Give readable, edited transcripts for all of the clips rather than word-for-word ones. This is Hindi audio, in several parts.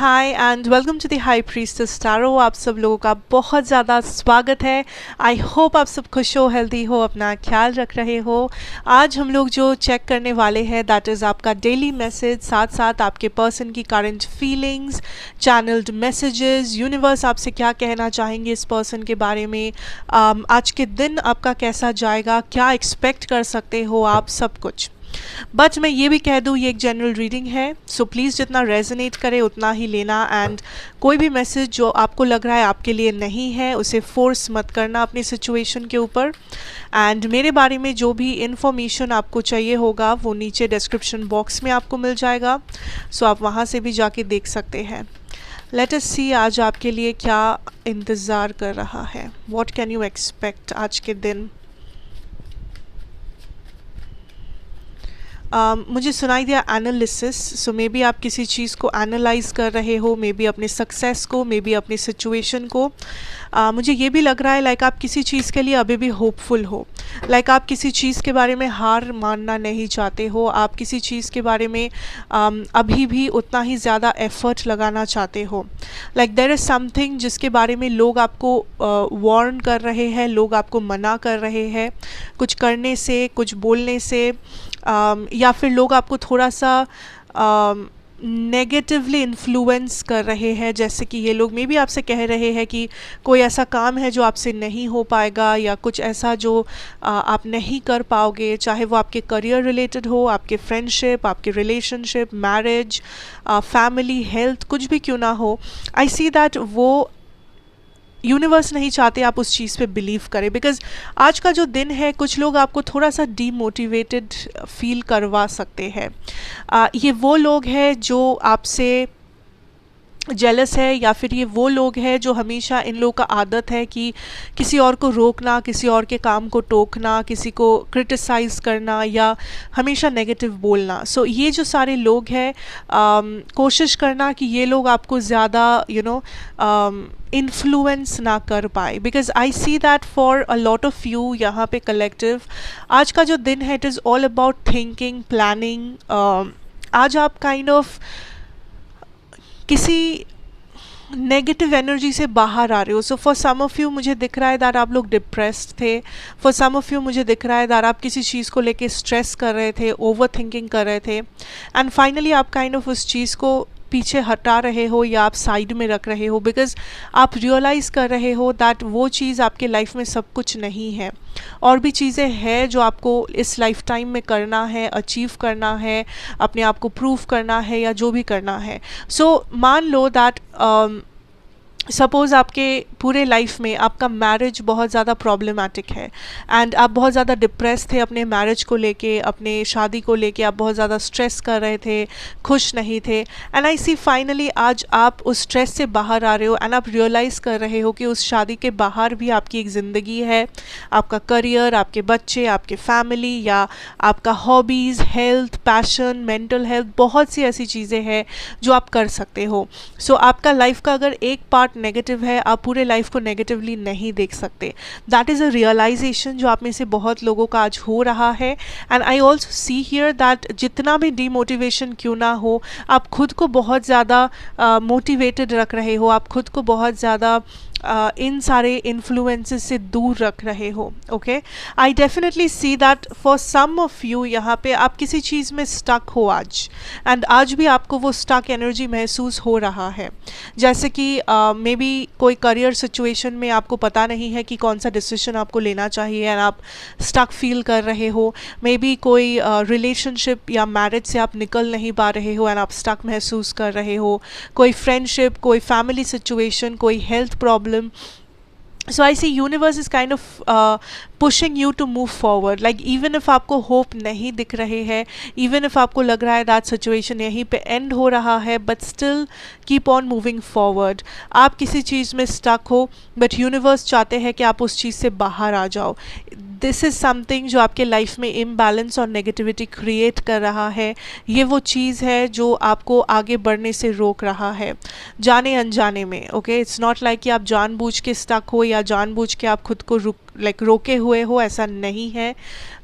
Hi and welcome to the High Priestess tarot. आप सब लोगों का बहुत ज़्यादा स्वागत है। आई होप आप सब खुश हो, हेल्दी हो, अपना ख्याल रख रहे हो। आज हम लोग जो चेक करने वाले हैं दैट इज़ आपका डेली मैसेज, साथ साथ आपके पर्सन की current feelings, channelled messages, universe आपसे क्या कहना चाहेंगे इस पर्सन के बारे में, आज के दिन आपका कैसा जाएगा, क्या एक्सपेक्ट कर सकते हो आप, सब कुछ। बट मैं ये भी कह दूँ ये एक जनरल रीडिंग है, सो प्लीज़ जितना रेजोनेट करे उतना ही लेना। एंड कोई भी मैसेज जो आपको लग रहा है आपके लिए नहीं है उसे फोर्स मत करना अपनी सिचुएशन के ऊपर। एंड मेरे बारे में जो भी इन्फॉर्मेशन आपको चाहिए होगा वो नीचे डिस्क्रिप्शन बॉक्स में आपको मिल जाएगा, सो आप वहाँ से भी जाके देख सकते हैं। लेट अस सी आज आपके लिए क्या इंतज़ार कर रहा है, व्हाट कैन यू एक्सपेक्ट आज के दिन। मुझे सुनाई दिया एनालिसिस, सो मे बी आप किसी चीज़ को एनालाइज कर रहे हो, मे बी अपने सक्सेस को, मे बी अपनी सिचुएशन को। मुझे ये भी लग रहा है लाइक आप किसी चीज़ के लिए अभी भी होपफुल हो, लाइक आप किसी चीज़ के बारे में हार मानना नहीं चाहते हो, आप किसी चीज़ के बारे में अभी भी उतना ही ज़्यादा एफर्ट लगाना चाहते हो। लाइक देयर इज़ समथिंग जिसके बारे में लोग आपको वार्न कर रहे हैं, लोग आपको मना कर रहे हैं कुछ करने से, कुछ बोलने से, या फिर लोग आपको थोड़ा सा नेगेटिवली इन्फ्लुएंस कर रहे हैं। जैसे कि ये लोग मे बी आपसे कह रहे हैं कि कोई ऐसा काम है जो आपसे नहीं हो पाएगा, या कुछ ऐसा जो आप नहीं कर पाओगे, चाहे वो आपके करियर रिलेटेड हो, आपके फ्रेंडशिप, आपके रिलेशनशिप, मैरिज, फैमिली, हेल्थ, कुछ भी क्यों ना हो। आई सी दैट वो यूनिवर्स नहीं चाहते आप उस चीज़ पे बिलीव करें, बिकॉज आज का जो दिन है कुछ लोग आपको थोड़ा सा डीमोटिवेटेड फील करवा सकते हैं। ये वो लोग हैं जो आपसे जेलस है, या फिर ये वो लोग हैं जो हमेशा, इन लोगों का आदत है कि किसी और को रोकना, किसी और के काम को टोकना, किसी को क्रिटिसाइज़ करना या हमेशा नेगेटिव बोलना। सो ये जो सारे लोग हैं, कोशिश करना कि ये लोग आपको ज़्यादा इन्फ्लुएंस ना कर पाए, because I see that for a lot of you यहाँ पे कलेक्टिव आज का जो दिन है it is all about thinking, planning. आज आप काइंड ऑफ किसी नेगेटिव एनर्जी से बाहर आ रहे हो। So for some of you मुझे दिख रहा है दैट आप लोग डिप्रेस्ड थे, फॉर सम ऑफ़ यू मुझे दिख रहा है दैट आप किसी चीज़ को लेके स्ट्रेस कर रहे थे, ओवर थिंकिंग कर रहे थे, एंड फाइनली आप काइंड ऑफ उस चीज़ को पीछे हटा रहे हो या आप साइड में रख रहे हो, बिकॉज आप रियलाइज़ कर रहे हो दैट वो चीज़ आपके लाइफ में सब कुछ नहीं है, और भी चीज़ें हैं जो आपको इस लाइफ टाइम में करना है, अचीव करना है, अपने आप को प्रूव करना है, या जो भी करना है। सो मान लो दैट सपोज़ आपके पूरे लाइफ में आपका मैरिज बहुत ज़्यादा प्रॉब्लमेटिक है, एंड आप बहुत ज़्यादा डिप्रेस थे अपने मैरिज को लेके, अपने शादी को लेके आप बहुत ज़्यादा स्ट्रेस कर रहे थे, खुश नहीं थे, एंड आई सी फाइनली आज आप उस स्ट्रेस से बाहर आ रहे हो, एंड आप रियलाइज़ कर रहे हो कि उस शादी के बाहर भी आपकी एक ज़िंदगी है, आपका करियर, आपके बच्चे, आपके फैमिली, या आपका hobbies, health, passion, mental health, बहुत सी ऐसी चीज़ें हैं जो आप कर सकते हो। सो आपका लाइफ का अगर एक पार्ट नेगेटिव है, आप पूरे लाइफ को नेगेटिवली नहीं देख सकते। दैट इज़ अ रियलाइजेशन जो आप में से बहुत लोगों का आज हो रहा है। And I also see here that जितना भी डीमोटिवेशन क्यों ना हो, आप खुद को बहुत ज़्यादा मोटिवेटेड रख रहे हो, आप खुद को बहुत ज़्यादा इन सारे इन्फ्लुएंसेस से दूर रख रहे हो। Okay, I definitely see that for some of you यहाँ पे आप किसी चीज़ में स्टक हो आज, एंड आज भी आपको वो स्टक एनर्जी महसूस हो रहा है। जैसे कि मे बी कोई करियर सिचुएशन में आपको पता नहीं है कि कौन सा डिसीजन आपको लेना चाहिए, एंड आप स्टक फील कर रहे हो। मे बी कोई रिलेशनशिप या मैरिज से आप निकल नहीं पा रहे हो, एंड आप स्टक महसूस कर रहे हो। कोई फ्रेंडशिप, कोई फैमिली सिचुएशन, कोई health problem. So I see universe is kind of pushing you to move forward. Like even if आपको hope नहीं दिख रहे हैं, even if आपको लग रहा है that situation यहीं पे end हो रहा है, but still keep on moving forward. आप किसी चीज़ में stuck हो, but universe चाहते हैं कि आप उस चीज़ से बाहर आ जाओ। दिस इज़ समथिंग जो आपके लाइफ में इम्बैलेंस और नेगेटिविटी क्रिएट कर रहा है। ये वो चीज़ है जो आपको आगे बढ़ने से रोक रहा है जाने अनजाने में। ओके, इट्स नॉट लाइक कि आप जानबूझ के स्टक हो या जानबूझ के आप खुद को रोके हुए हो, ऐसा नहीं है।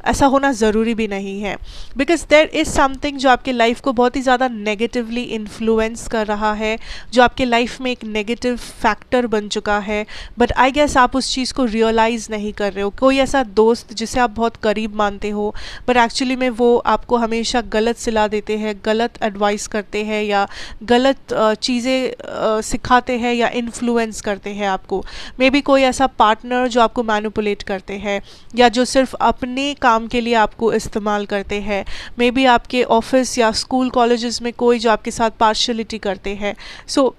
ऐसा होना ज़रूरी भी नहीं है, बिकॉज देयर इज़ समथिंग जो आपके लाइफ को बहुत ही ज़्यादा नेगेटिवली इन्फ्लुएंस कर रहा है, जो आपके लाइफ में एक नेगेटिव फैक्टर बन चुका है, बट आई गेस आप उस चीज़ को रियलाइज़ नहीं कर रहे हो। कोई ऐसा दोस्त जिसे आप बहुत करीब मानते हो, बट एक्चुअली में वो आपको हमेशा गलत सिला देते हैं, गलत एडवाइस करते हैं, या गलत चीज़ें सिखाते हैं, या इन्फ्लुएंस करते हैं आपको। मे बी कोई ऐसा पार्टनर जो आपको मैनिपुलेट करते हैं, या जो सिर्फ अपने काम के लिए आपको इस्तेमाल करते हैं। मे बी आपके ऑफिस या स्कूल कॉलेजेस में कोई जो आपके साथ पार्शलिटी करते हैं। सो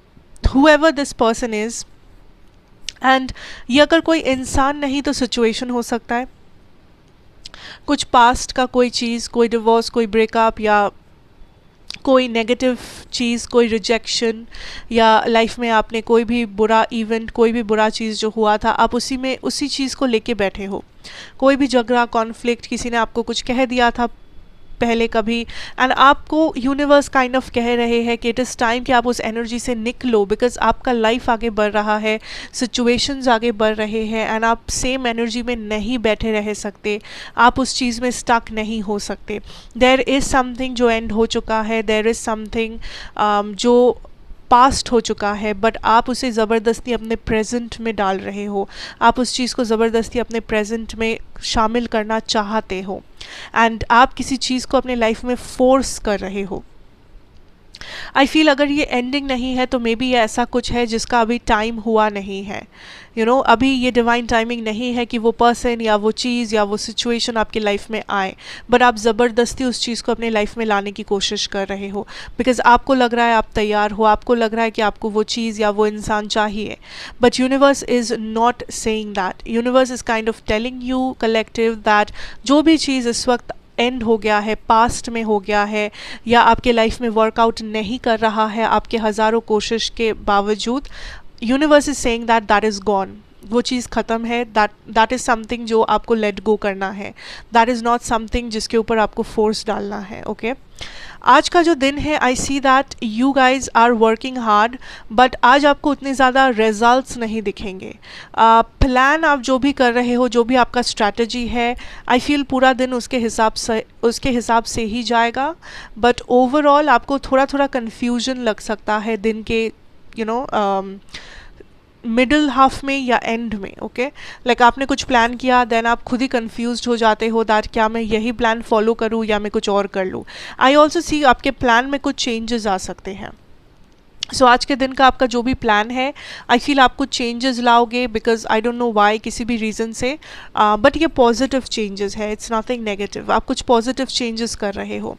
whoever this person is, and ये अगर कोई इंसान नहीं तो सिचुएशन हो सकता है, कुछ पास्ट का कोई चीज़, कोई डिवोर्स, कोई ब्रेकअप, या कोई नेगेटिव चीज़, कोई रिजेक्शन, या लाइफ में आपने कोई भी बुरा इवेंट, कोई भी बुरा चीज़ जो हुआ था, आप उसी चीज़ को लेके बैठे हो। कोई भी झगड़ा, कॉन्फ्लिक्ट, किसी ने आपको कुछ कह दिया था पहले कभी, एंड आपको यूनिवर्स काइंड ऑफ कह रहे हैं कि इट इज़ टाइम कि आप उस एनर्जी से निकलो, बिकॉज आपका लाइफ आगे बढ़ रहा है, सिचुएशंस आगे बढ़ रहे हैं, एंड आप सेम एनर्जी में नहीं बैठे रह सकते, आप उस चीज़ में स्टक नहीं हो सकते। देयर इज़ समथिंग जो एंड हो चुका है, देयर इज़ समथिंग जो पास्ट हो चुका है, बट आप उसे ज़बरदस्ती अपने प्रेजेंट में डाल रहे हो, आप उस चीज़ को ज़बरदस्ती अपने प्रेजेंट में शामिल करना चाहते हो, एंड आप किसी चीज़ को अपने लाइफ में फोर्स कर रहे हो। आई फील अगर ये एंडिंग नहीं है तो मे बी ये ऐसा कुछ है जिसका अभी टाइम हुआ नहीं है। अभी ये डिवाइन टाइमिंग नहीं है कि वो पर्सन या वो चीज़ या वो सिचुएशन आपकी लाइफ में आए, बट आप ज़बरदस्ती उस चीज़ को अपने लाइफ में लाने की कोशिश कर रहे हो, बिकॉज आपको लग रहा है आप तैयार हो, आपको लग रहा है कि आपको वो चीज़ या वो इंसान चाहिए, but universe is not saying that. Universe is kind of telling you collective that जो भी चीज़ इस वक्त एंड हो गया है, पास्ट में हो गया है, या आपके लाइफ में वर्कआउट नहीं कर रहा है आपके हज़ारों कोशिश के बावजूद, universe is saying that that is gone, वो चीज़ ख़त्म है, दैट इज़ समथिंग जो आपको लेट गो करना है, दैट इज़ नॉट समथिंग जिसके ऊपर आपको फोर्स डालना है। ओके आज का जो दिन है, I see that you guys are working hard, but आज आपको उतने ज़्यादा रिजल्ट्स नहीं दिखेंगे। प्लान आप जो भी कर रहे हो, जो भी आपका स्ट्रैटेजी है, आई फील पूरा दिन उसके हिसाब से ही जाएगा, बट ओवरऑल आपको थोड़ा थोड़ा कन्फ्यूजन लग सकता है दिन के मिडल हाफ में या एंड में। ओके लाइक आपने कुछ प्लान किया, देन आप खुद ही कंफ्यूज्ड हो जाते हो दैट क्या मैं यही प्लान फॉलो करूँ या मैं कुछ और कर लूँ। आई ऑल्सो सी आपके प्लान में कुछ चेंजेस आ सकते हैं। सो आज के दिन का आपका जो भी प्लान है, आई फील आप कुछ चेंजेस लाओगे, because I don't know why, किसी भी रीज़न से, बट ये पॉजिटिव चेंजेस है, इट्स नथिंग नेगेटिव, आप कुछ पॉजिटिव चेंजेस कर रहे हो।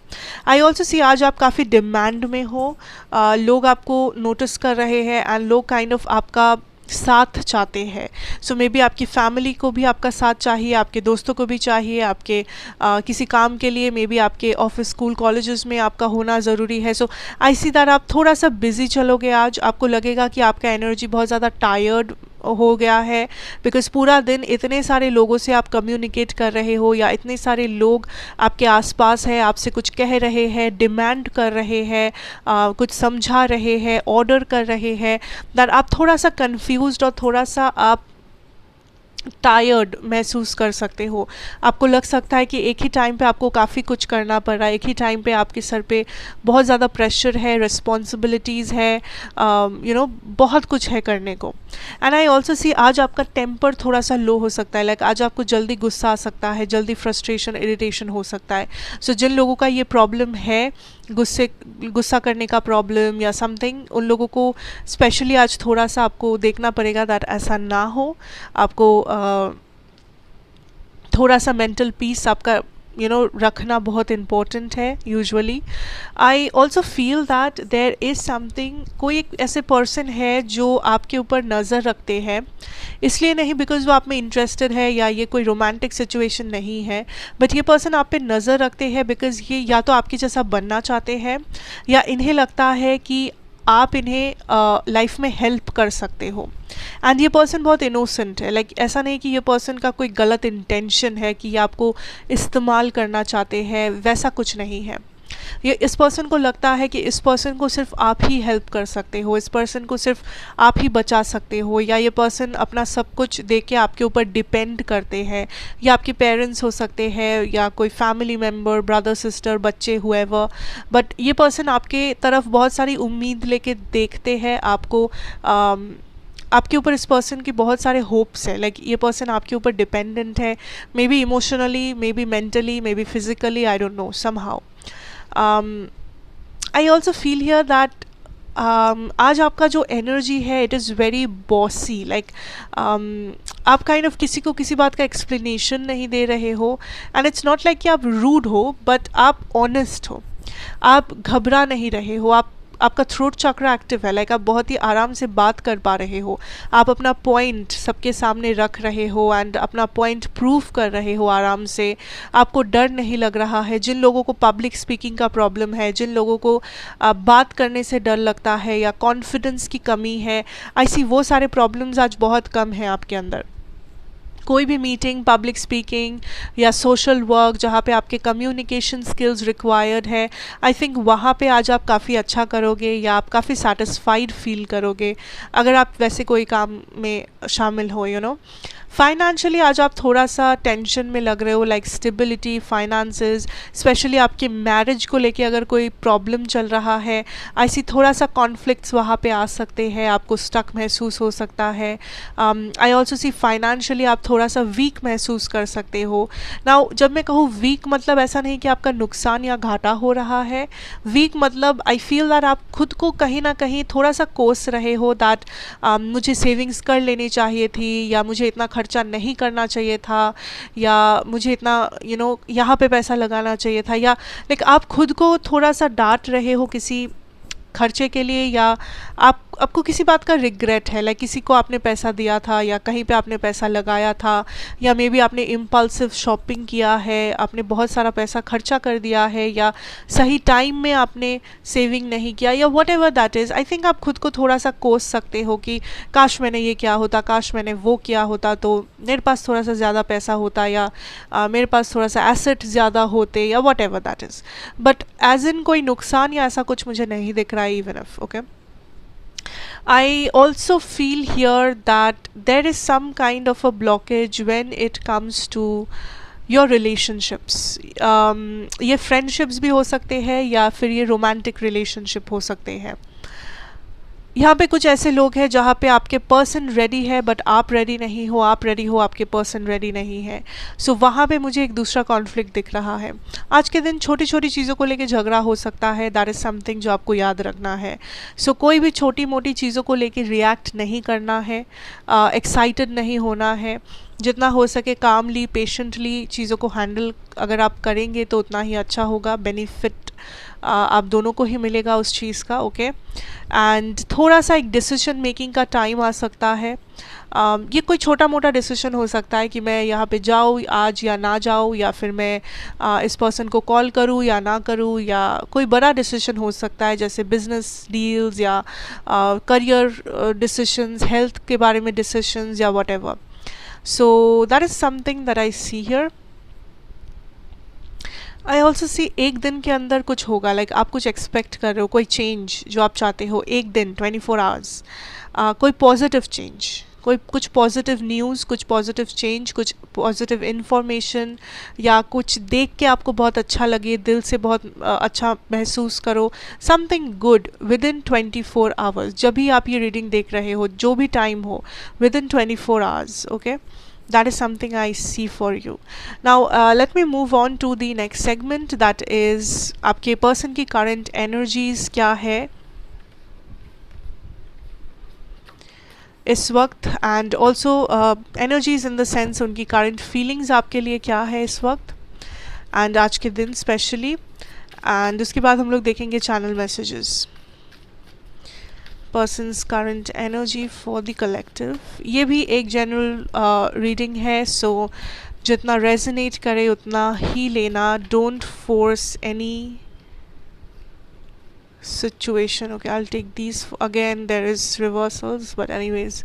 आई ऑल्सो सी आज आप काफ़ी डिमांड में हो, लोग आपको नोटिस कर रहे हैं, एंड लोग काइंड ऑफ आपका साथ चाहते हैं। सो मे बी आपकी फैमिली को भी आपका साथ चाहिए, आपके दोस्तों को भी चाहिए, आपके किसी काम के लिए मे बी आपके ऑफिस, स्कूल, कॉलेजेस में आपका होना ज़रूरी है। सो आई सी दैट आप थोड़ा सा बिजी चलोगे आज, आपको लगेगा कि आपका एनर्जी बहुत ज़्यादा टायर्ड हो गया है, बिकॉज पूरा दिन इतने सारे लोगों से आप कम्युनिकेट कर रहे हो, या इतने सारे लोग आपके आसपास हैं, आपसे कुछ कह रहे हैं, डिमांड कर रहे हैं, कुछ समझा रहे हैं, ऑर्डर कर रहे हैं, दैट आप थोड़ा सा कंफ्यूज्ड और थोड़ा सा आप टायर्ड महसूस कर सकते हो। आपको लग सकता है कि एक ही टाइम पे आपको काफ़ी कुछ करना पड़ रहा है, एक ही टाइम पे आपके सर पे बहुत ज़्यादा प्रेशर है, रिस्पॉन्सिबिलिटीज़ है, बहुत कुछ है करने को। एंड आई ऑल्सो सी आज आपका टेम्पर थोड़ा सा लो हो सकता है, लाइक आज आपको जल्दी गुस्सा आ सकता है, जल्दी फ्रस्ट्रेशन, इरिटेशन हो सकता है। सो जिन लोगों का ये प्रॉब्लम है, गुस्सा करने का प्रॉब्लम या समथिंग, उन लोगों को स्पेशली आज थोड़ा सा आपको देखना पड़ेगा दैट ऐसा ना हो। आपको थोड़ा सा मेंटल पीस आपका रखना बहुत इम्पोर्टेंट है usually. I also feel that there is something, कोई एक ऐसे पर्सन है जो आपके ऊपर नज़र रखते हैं, इसलिए नहीं बिकॉज वो आप में इंटरेस्टेड है या ये कोई रोमांटिक सिचुएशन नहीं है, बट ये पर्सन आप पे नज़र रखते हैं बिकॉज ये या तो आपके जैसा बनना चाहते हैं, या इन्हें लगता है कि आप इन्हें लाइफ में हेल्प कर सकते हो। एंड ये पर्सन बहुत इनोसेंट है, लाइक ऐसा नहीं कि ये पर्सन का कोई गलत इंटेंशन है कि ये आपको इस्तेमाल करना चाहते हैं, वैसा कुछ नहीं है। ये इस पर्सन को लगता है कि इस पर्सन को सिर्फ आप ही हेल्प कर सकते हो, इस पर्सन को सिर्फ आप ही बचा सकते हो, या ये पर्सन अपना सब कुछ दे के आपके ऊपर डिपेंड करते हैं, या आपके पेरेंट्स हो सकते हैं या कोई फैमिली मेम्बर, ब्रदर सिस्टर, बच्चे, हुएवर, बट ये पर्सन आपके तरफ बहुत सारी उम्मीद लेके देखते हैं आपको। आपके ऊपर इस पर्सन की बहुत सारे होप्स हैं, लाइक ये पर्सन आपके ऊपर डिपेंडेंट है, may be emotionally, may be mentally, may be physically, I don't know, somehow. I also feel here that आज आपका जो एनर्जी है it is very bossy, like आप काइंड ऑफ किसी को किसी बात का एक्सप्लेनेशन नहीं दे रहे हो, एंड इट्स नॉट लाइक कि आप रूड हो, बट आप ऑनेस्ट हो, आप घबरा नहीं रहे हो, आपका थ्रोट चक्रा एक्टिव है, लाइक आप बहुत ही आराम से बात कर पा रहे हो, आप अपना पॉइंट सबके सामने रख रहे हो एंड अपना पॉइंट प्रूव कर रहे हो आराम से, आपको डर नहीं लग रहा है। जिन लोगों को पब्लिक स्पीकिंग का प्रॉब्लम है, जिन लोगों को बात करने से डर लगता है या कॉन्फिडेंस की कमी है, ऐसी वो सारे प्रॉब्लम्स आज बहुत कम हैं आपके अंदर। कोई भी मीटिंग, पब्लिक स्पीकिंग या सोशल वर्क जहाँ पे आपके कम्युनिकेशन स्किल्स रिक्वायर्ड है, आई थिंक वहाँ पे आज आप काफ़ी अच्छा करोगे या आप काफ़ी सेटिस्फाइड फील करोगे अगर आप वैसे कोई काम में शामिल हो, यू नो। फाइनेंशियली आज आप थोड़ा सा टेंशन में लग रहे हो, लाइक स्टेबिलिटी, फाइनेंसेस, स्पेशली आपके मैरिज को लेके अगर कोई प्रॉब्लम चल रहा है, ऐसी थोड़ा सा कॉन्फ्लिक्ट्स वहाँ पे आ सकते हैं, आपको स्टक महसूस हो सकता है। आई ऑल्सो सी फाइनेंशियली आप थोड़ा सा वीक महसूस कर सकते हो। नाउ जब मैं कहूँ वीक, मतलब ऐसा नहीं कि आपका नुकसान या घाटा हो रहा है, वीक मतलब आई फील दैट आप खुद को कहीं ना कहीं थोड़ा सा कोस रहे हो, दैट मुझे सेविंग्स कर लेनी चाहिए थी, या मुझे इतना खर्चा नहीं करना चाहिए था, या मुझे इतना यहाँ पे पैसा लगाना चाहिए था, या लाइक आप खुद को थोड़ा सा डांट रहे हो किसी खर्चे के लिए, या आपको किसी बात का रिग्रेट है, लाइक किसी को आपने पैसा दिया था या कहीं पे आपने पैसा लगाया था, या मे बी आपने इम्पल्सिव शॉपिंग किया है, आपने बहुत सारा पैसा खर्चा कर दिया है, या सही टाइम में आपने सेविंग नहीं किया, या whatever that is. I think आप खुद को थोड़ा सा कोस सकते हो कि काश मैंने ये किया होता, काश मैंने वो किया होता, तो मेरे पास थोड़ा सा ज़्यादा पैसा होता, या मेरे पास थोड़ा सा एसेट ज़्यादा होते, या whatever that is. But as in कोई नुकसान या ऐसा कुछ मुझे नहीं दिख रहा है, even if okay. I also feel here that there is some kind of a blockage when it comes to your relationships. ये friendships भी हो सकते हैं या फिर ये romantic relationship हो सकते हैं। यहाँ पे कुछ ऐसे लोग हैं जहाँ पे आपके पर्सन रेडी है बट आप रेडी नहीं हो, आप रेडी हो, आपके पर्सन रेडी नहीं है। सो वहाँ पे मुझे एक दूसरा कॉन्फ्लिक्ट दिख रहा है। आज के दिन छोटी छोटी चीज़ों को लेके झगड़ा हो सकता है, दैट इज़ समथिंग जो आपको याद रखना है। सो कोई भी छोटी मोटी चीज़ों को लेके रिएक्ट नहीं करना है, एक्साइटेड नहीं होना है, जितना हो सके कामली, पेशेंटली चीज़ों को हैंडल अगर आप करेंगे तो उतना ही अच्छा होगा, बेनिफिट आप दोनों को ही मिलेगा उस चीज़ का, ओके। एंड थोड़ा सा एक डिसीजन मेकिंग का टाइम आ सकता है। ये कोई छोटा मोटा डिसीजन हो सकता है कि मैं यहाँ पे जाऊँ आज या ना जाऊँ, या फिर मैं इस पर्सन को कॉल करूँ या ना करूँ, या कोई बड़ा डिसीजन हो सकता है जैसे बिजनेस डील्स या करियर डिसीजंस, हेल्थ के बारे में डिसीजंस या what ever. So that is something that I see here. I also see एक दिन के अंदर कुछ होगा, लाइक आप कुछ एक्सपेक्ट कर रहे हो, कोई चेंज जो आप चाहते हो, एक दिन 24 आवर्स, कोई पॉजिटिव चेंज, कोई कुछ पॉजिटिव न्यूज़, कुछ पॉजिटिव चेंज, कुछ पॉजिटिव इन्फॉर्मेशन, या कुछ देख के आपको बहुत अच्छा लगे, दिल से बहुत अच्छा महसूस करो, something good with in 24 hours. जब भी आप ये रीडिंग देख रहे हो, जो भी टाइम हो, with in 24 hours, okay. That is something I see for you. Now let me move on to the next segment, that is आपके person की current energies क्या है इस वक्त, and also energies in the sense उनकी current feelings आपके लिए क्या है इस वक्त and आज के दिन स्पेशली, and उसके बाद हम लोग देखेंगे channel messages. Persons current energy for the collective, ये भी एक जनरल रीडिंग है, सो जितना रेजोनेट करे उतना ही लेना, don't force any situation. Okay, I'll take these again. There is reversals, but anyways,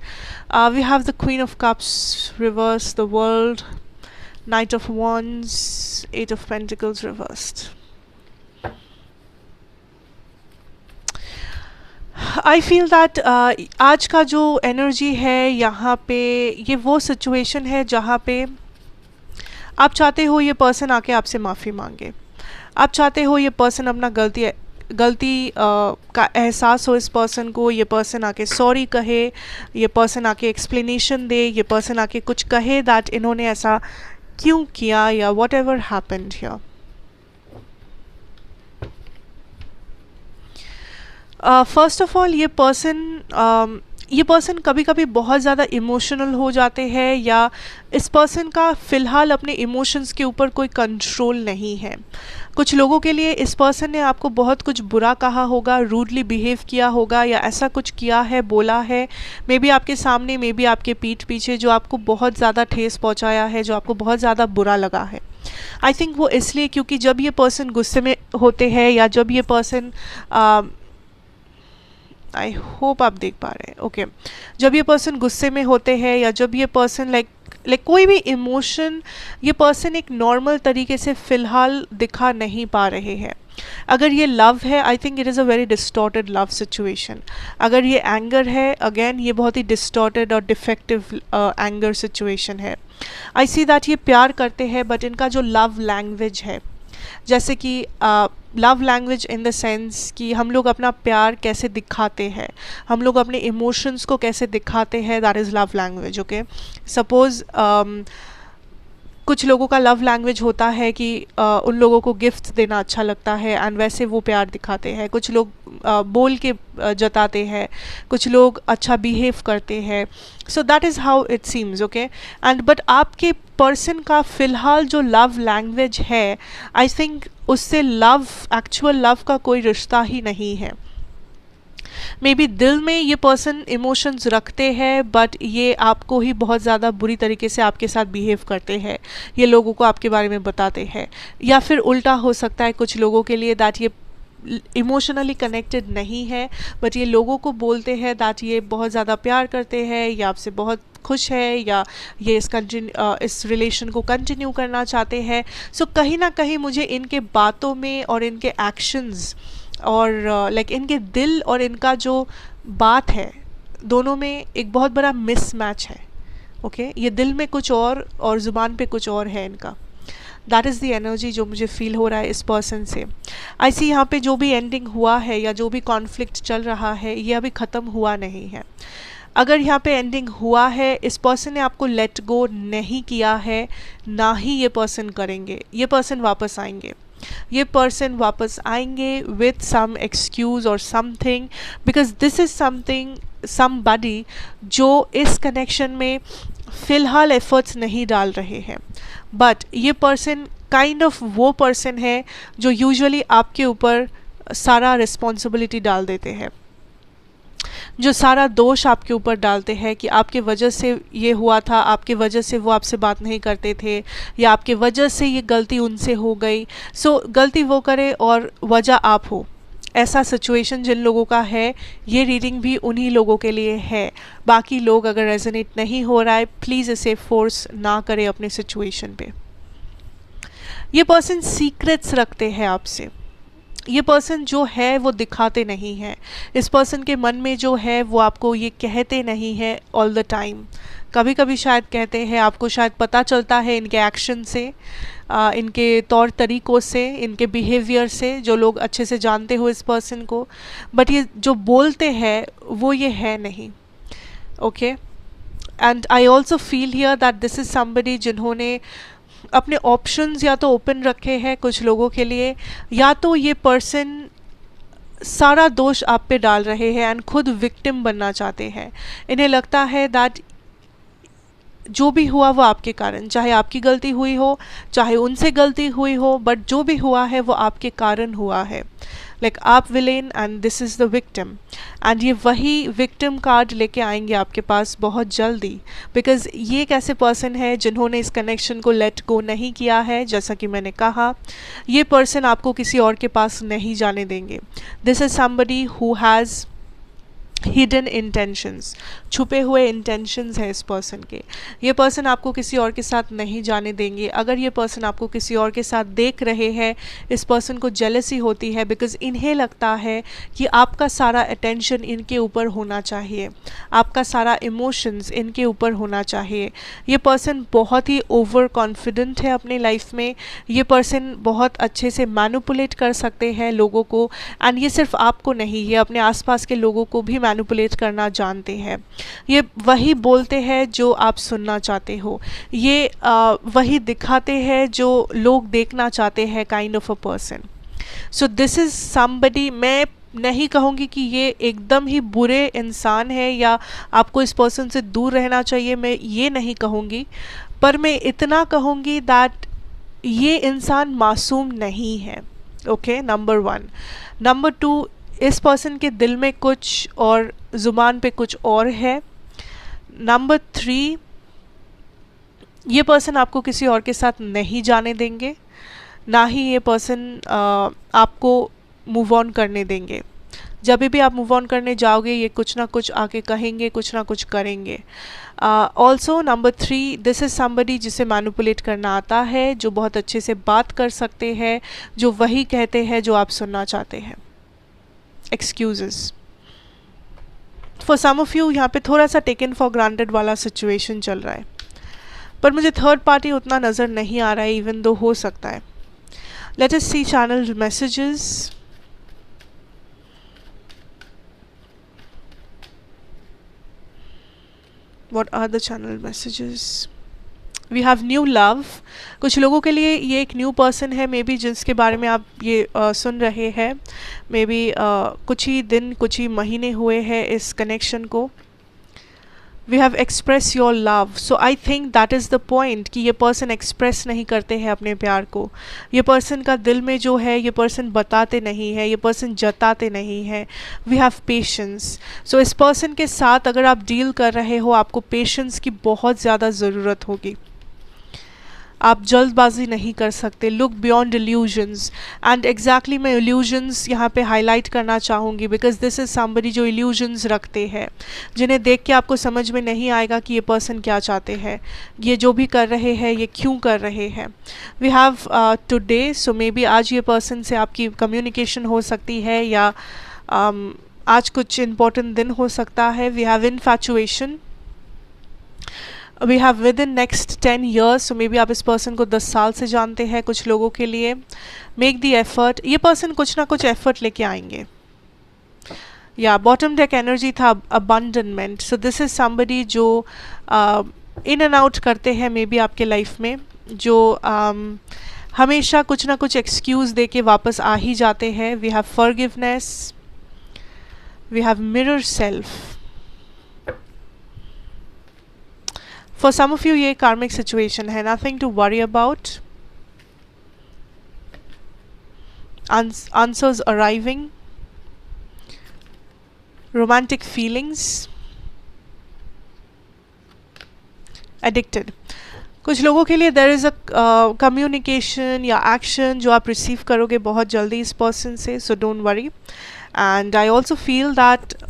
we have the Queen of Cups reversed, the World, Knight of Wands, Eight of Pentacles reversed. I feel that आज का जो एनर्जी है यहाँ पे, ये वो सिचुएशन है जहाँ पे आप चाहते हो ये पर्सन आके आपसे माफ़ी मांगे, आप चाहते हो ये पर्सन अपना गलती का एहसास हो इस पर्सन को, ये पर्सन आके सॉरी कहे, ये पर्सन आके एक्सप्लेनेशन दे, ये पर्सन आके कुछ कहे दैट इन्होंने ऐसा क्यों किया या what ever happened here. First of all ये पर्सन कभी कभी बहुत ज़्यादा इमोशनल हो जाते हैं, या इस पर्सन का फ़िलहाल अपने इमोशंस के ऊपर कोई कंट्रोल नहीं है। कुछ लोगों के लिए इस पर्सन ने आपको बहुत कुछ बुरा कहा होगा, रूडली बिहेव किया होगा, या ऐसा कुछ किया है, बोला है, मे बी आपके सामने, मे बी आपके पीठ पीछे, जो आपको बहुत ज़्यादा ठेस पहुंचाया है, जो आपको बहुत ज़्यादा बुरा लगा है। आई थिंक वो इसलिए क्योंकि जब ये पर्सन गुस्से में होते हैं, या जब ये पर्सन आई होप आप देख पा रहे हैं, ओके, जब ये पर्सन गुस्से में होते हैं, या जब ये पर्सन लाइक कोई भी इमोशन ये पर्सन एक नॉर्मल तरीके से फ़िलहाल दिखा नहीं पा रहे हैं। अगर ये लव है, I think it is a very distorted love situation. अगर ये एंगर है, अगेन ये बहुत ही डिस्टॉर्टेड और डिफेक्टिव एंगर सिचुएशन है। आई सी दैट ये प्यार करते हैं, बट इनका जो लव लैंग्वेज है, जैसे कि love language in the sense कि हम लोग अपना प्यार कैसे दिखाते हैं, हम लोग अपने इमोशंस को कैसे दिखाते हैं, that is love language. Okay, suppose कुछ लोगों का लव लैंग्वेज होता है कि उन लोगों को गिफ्ट देना अच्छा लगता है, एंड वैसे वो प्यार दिखाते हैं। कुछ लोग बोल के जताते हैं, कुछ लोग अच्छा बिहेव करते हैं। So that is how it seems. Okay, and but आपके पर्सन का फ़िलहाल जो लव लैंग्वेज है, आई थिंक उससे लव, एक्चुअल लव का कोई रिश्ता ही नहीं है। मे बी दिल में ये पर्सन इमोशंस रखते हैं, बट ये आपको ही बहुत ज़्यादा बुरी तरीके से आपके साथ बिहेव करते हैं, ये लोगों को आपके बारे में बताते हैं। या फिर उल्टा हो सकता है कुछ लोगों के लिए, दैट ये इमोशनली कनेक्टेड नहीं है, बट ये लोगों को बोलते हैं दैट ये बहुत ज़्यादा प्यार करते हैं, या आपसे बहुत खुश है, या ये इस रिलेशन को कंटिन्यू करना चाहते हैं। सो कहीं ना कहीं मुझे इनके बातों में और इनके एक्शंस और लाइक इनके दिल और इनका जो बात है, दोनों में एक बहुत बड़ा मिसमैच है। ओके, ये दिल में कुछ और ज़ुबान पे कुछ और है इनका। दैट इज़ द एनर्जी जो मुझे फील हो रहा है इस पर्सन से। आई सी यहाँ पे जो भी एंडिंग हुआ है, या जो भी कॉन्फ्लिक्ट चल रहा है, ये अभी ख़त्म हुआ नहीं है। अगर यहाँ पे एंडिंग हुआ है, इस पर्सन ने आपको लेट गो नहीं किया है, ना ही ये पर्सन करेंगे। ये पर्सन वापस आएंगे, ये पर्सन वापस आएंगे विथ सम एक्सक्यूज़ और something, because this is something, somebody जो इस कनेक्शन में फ़िलहाल एफर्ट्स नहीं डाल रहे हैं। बट ये पर्सन काइंड ऑफ वो पर्सन है जो यूजुअली आपके ऊपर सारा रिस्पॉन्सिबिलिटी डाल देते हैं, जो सारा दोष आपके ऊपर डालते हैं कि आपके वजह से ये हुआ था, आपके वजह से वो आपसे बात नहीं करते थे, या आपके वजह से ये गलती उनसे हो गई। सो गलती वो करे और वजह आप हो, ऐसा सिचुएशन जिन लोगों का है, ये रीडिंग भी उन्हीं लोगों के लिए है। बाकी लोग अगर रेजोनेट नहीं हो रहा है, प्लीज़ इसे फोर्स ना करें अपने सिचुएशन पे। ये पर्सन सीक्रेट्स रखते हैं आपसे। ये पर्सन जो है वो दिखाते नहीं हैं। इस पर्सन के मन में जो है वो आपको ये कहते नहीं है ऑल द टाइम। कभी कभी शायद कहते हैं, आपको शायद पता चलता है इनके एक्शन से, इनके तौर तरीक़ों से, इनके बिहेवियर से, जो लोग अच्छे से जानते हो इस पर्सन को। बट ये जो बोलते हैं वो ये है नहीं। Okay, and I also feel here that this is somebody जिन्होंने अपने ऑप्शंस या तो ओपन रखे हैं कुछ लोगों के लिए, या तो ये पर्सन सारा दोष आप पे डाल रहे हैं एंड खुद विक्टिम बनना चाहते हैं। इन्हें लगता है दैट जो भी हुआ वो आपके कारण, चाहे आपकी गलती हुई हो, चाहे उनसे गलती हुई हो, बट जो भी हुआ है वो आपके कारण हुआ है। लाइक आप villain and this is the victim, and ये वही विक्टिम कार्ड लेके आएंगे आपके पास बहुत जल्दी, बिकॉज ये एक ऐसे पर्सन है जिन्होंने इस कनेक्शन को लेट गो नहीं किया है। जैसा कि मैंने कहा, ये पर्सन आपको किसी और के पास नहीं जाने देंगे। This is somebody who has hidden intentions, छुपे हुए इंटेंशंस है इस पर्सन के। ये पर्सन आपको किसी और के साथ नहीं जाने देंगे। अगर ये पर्सन आपको किसी और के साथ देख रहे हैं, इस पर्सन को जेलसी होती है, बिकॉज इन्हें लगता है कि आपका सारा अटेंशन इनके ऊपर होना चाहिए, आपका सारा इमोशंस इनके ऊपर होना चाहिए। ये पर्सन बहुत ही ओवर कॉन्फिडेंट है अपनी लाइफ में। ये पर्सन बहुत अच्छे से मैनिपुलेट कर सकते हैं लोगों को, एंड ये सिर्फ आपको नहीं, ये अपने आसपास के लोगों को भी मैनिपुलेट करना जानते हैं। ये वही बोलते हैं जो आप सुनना चाहते हो, ये वही दिखाते हैं जो लोग देखना चाहते हैं, kind of a person. So this is somebody, मैं नहीं कहूँगी कि ये एकदम ही बुरे इंसान है या आपको इस पर्सन से दूर रहना चाहिए, मैं ये नहीं कहूँगी, पर मैं इतना कहूँगी दैट ये इंसान मासूम नहीं है। Okay, number 1। नंबर 2, इस पर्सन के दिल में कुछ और ज़ुबान पे कुछ और है। नंबर 3, ये पर्सन आपको किसी और के साथ नहीं जाने देंगे, ना ही ये पर्सन आपको मूव ऑन करने देंगे। जब भी आप मूव ऑन करने जाओगे, ये कुछ ना कुछ आके कहेंगे, कुछ ना कुछ करेंगे। Also number 3, this is somebody जिसे मैनिपुलेट करना आता है, जो बहुत अच्छे से बात कर सकते हैं, जो वही कहते हैं जो आप सुनना चाहते हैं। Excuses for some of you, यहाँ पे थोड़ा सा टेकन फॉर ग्रांटेड वाला सिचुएशन चल रहा है, पर मुझे थर्ड पार्टी उतना नज़र नहीं आ रहा है, इवन दो हो सकता है। Let us see channel messages. What are the channel messages? We have new love. कुछ लोगों के लिए ये एक न्यू पर्सन है, मे बी जिसके बारे में आप ये सुन रहे हैं। मे बी कुछ ही दिन, कुछ ही महीने हुए हैं इस कनेक्शन को। We have express your love, so I think that is the point कि ये पर्सन एक्सप्रेस नहीं करते हैं अपने प्यार को। ये पर्सन का दिल में जो है, ये पर्सन बताते नहीं है, ये पर्सन जताते नहीं है। वी हैव पेशेंस, सो इस पर्सन के साथ अगर आप डील कर रहे हो, आपको पेशेंस की बहुत ज़्यादा ज़रूरत होगी। आप जल्दबाजी नहीं कर सकते। Look beyond illusions, and exactly मैं इल्यूजन्स यहाँ पे हाईलाइट करना चाहूँगी, बिकॉज दिस इज़ समबडी जो इल्यूजन्स रखते हैं, जिन्हें देख के आपको समझ में नहीं आएगा कि ये पर्सन क्या चाहते हैं, ये जो भी कर रहे हैं ये क्यों कर रहे हैं। We have today, so maybe आज ये पर्सन से आपकी कम्युनिकेशन हो सकती है, या आज कुछ इम्पोर्टेंट दिन हो सकता है। We have infatuation, we have within next 10 years, so maybe आप इस पर्सन को 10 साल से जानते हैं। कुछ लोगों के लिए मेक द एफर्ट, ये पर्सन कुछ ना कुछ एफर्ट लेके आएंगे। या बॉटम डेक एनर्जी था अबंडनमेंट, सो दिस इज समबडी जो इन एंड आउट करते हैं मे बी आपके लाइफ में, जो हमेशा कुछ ना कुछ एक्सक्यूज़ दे के वापस आ ही जाते हैं। We have forgiveness, we have mirror self. For some of you ये karmic situation है, nothing to worry about. Answers arriving. Romantic feelings. Addicted. कुछ लोगों के लिए there is a communication या action जो आप receive करोगे बहुत जल्दी इस person से, so don't worry. And I also feel that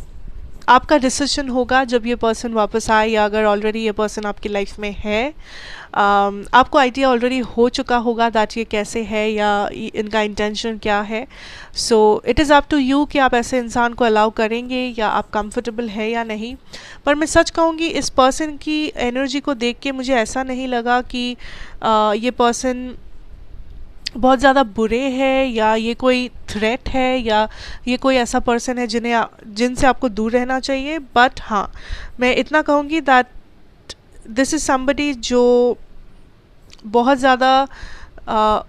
आपका डिसीजन होगा जब ये पर्सन वापस आए, या अगर ऑलरेडी ये पर्सन आपकी लाइफ में है, आपको आइडिया ऑलरेडी हो चुका होगा दैट ये कैसे है या इनका इंटेंशन क्या है। So it is up to you कि आप ऐसे इंसान को अलाउ करेंगे या आप कंफर्टेबल है या नहीं। पर मैं सच कहूँगी, इस पर्सन की एनर्जी को देख के मुझे ऐसा नहीं लगा कि ये पर्सन बहुत ज़्यादा बुरे हैं या ये कोई थ्रेट है या ये कोई ऐसा पर्सन है जिनसे आपको दूर रहना चाहिए। बट हाँ, मैं इतना कहूँगी दैट दिस इज़ समबडी जो बहुत ज़्यादा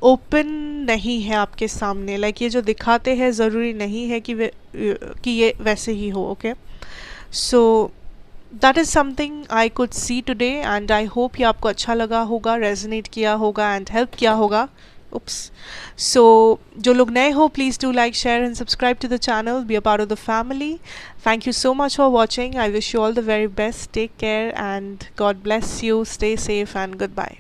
ओपन नहीं है आपके सामने। लाइक ये जो दिखाते हैं ज़रूरी नहीं है कि ये वैसे ही हो। Okay, so that is something I could see today, and I hope ये आपको अच्छा लगा होगा, रेजोनेट किया होगा एंड हेल्प किया होगा। Oops. So जो लोग नए हो, please do like, share and subscribe to the channel. Be a part of the family. Thank you so much for watching. I wish you all the very best. Take care and God bless you. Stay safe and goodbye.